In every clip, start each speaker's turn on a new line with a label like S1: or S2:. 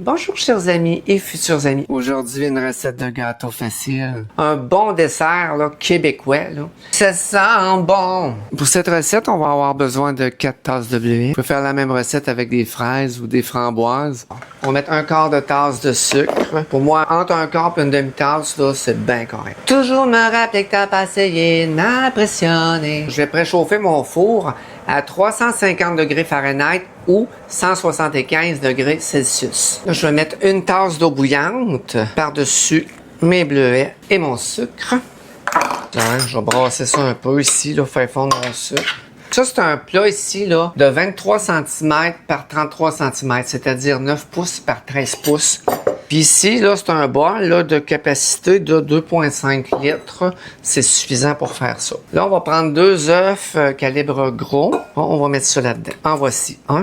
S1: Bonjour chers amis et futurs amis. Aujourd'hui, une recette de gâteau facile. Un bon dessert là, québécois. Là. Ça sent bon! Pour cette recette, on va avoir besoin de 4 tasses de bleuet. On peut faire la même recette avec des fraises ou des framboises. On va mettre un quart de tasse de sucre. Pour moi, entre un quart et une demi-tasse, là, c'est bien correct. Toujours me rappeler que t'as pas essayé d'impressionner. Je vais préchauffer mon four à 350 degrés Fahrenheit ou 175 degrés Celsius. Là, je vais mettre une tasse d'eau bouillante par-dessus mes bleuets et mon sucre. Tiens, je vais brasser ça un peu ici, là, faire fondre mon sucre. Ça, c'est un plat ici, là, de 23 cm par 33 cm, c'est-à-dire 9 pouces par 13 pouces. Puis ici, là, c'est un bol là, de capacité de 2,5 litres. C'est suffisant pour faire ça. Là, on va prendre 2 œufs calibre gros. Bon, on va mettre ça là-dedans. En voici un.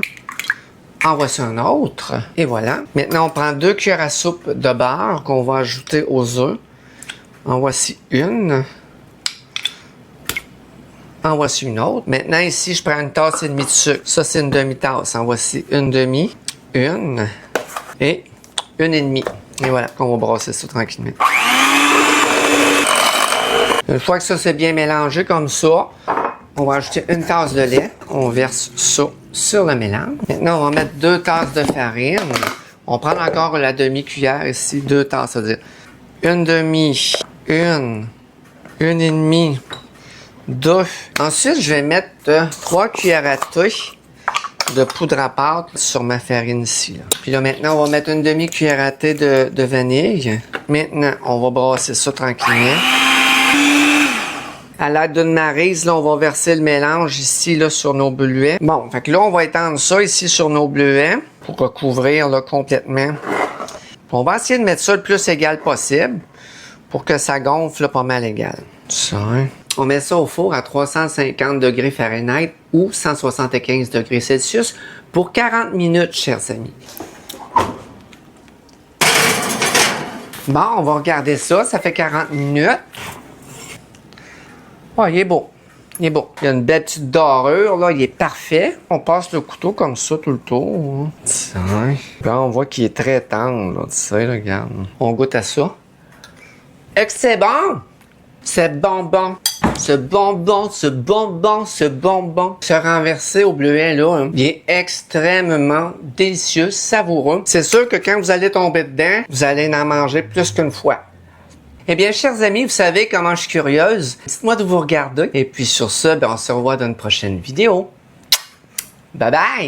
S1: En voici un autre. Et voilà. Maintenant, on prend 2 cuillères à soupe de beurre qu'on va ajouter aux œufs. En voici une. En voici une autre. Maintenant, ici, je prends une tasse et demie de sucre. Ça, c'est une demi-tasse. En voici une demi. Une. Et une et demie. Et voilà, on va brasser ça tranquillement. Une fois que ça c'est bien mélangé comme ça, on va ajouter une tasse de lait. On verse ça sur le mélange. Maintenant, on va mettre 2 tasses de farine. On prend encore la demi-cuillère ici, 2 tasses, c'est-à-dire une demi, une et demie, 2. Ensuite, je vais mettre 3 cuillères à thé de poudre à pâte sur ma farine ici. Là. Puis là, maintenant, on va mettre une demi-cuillère à thé de vanille. Maintenant, on va brasser ça tranquillement. À l'aide d'une maryse, là, on va verser le mélange ici, là, sur nos bleuets. Bon, fait que là, on va étendre ça ici sur nos bleuets pour recouvrir, là, complètement. On va essayer de mettre ça le plus égal possible pour que ça gonfle, là, pas mal égal. Ça, hein? On met ça au four à 350 degrés Fahrenheit ou 175 degrés Celsius pour 40 minutes, chers amis. Bon, on va regarder ça. Ça fait 40 minutes. Oh, il est beau. Il est beau. Il y a une belle petite dorure, là. Il est parfait. On passe le couteau comme ça tout le tour. Hein. Tiens. Là, on voit qu'il est très tendre, là. Tu sais, regarde. On goûte à ça. Et que c'est bon! C'est bonbon. Ce bonbon se renverser au bleuet, là, hein, il est extrêmement délicieux, savoureux. C'est sûr que quand vous allez tomber dedans, vous allez en manger plus qu'une fois. Eh bien, chers amis, vous savez comment je suis curieuse. Dites-moi de vous regarder. Et puis sur ce, ben, on se revoit dans une prochaine vidéo. Bye bye!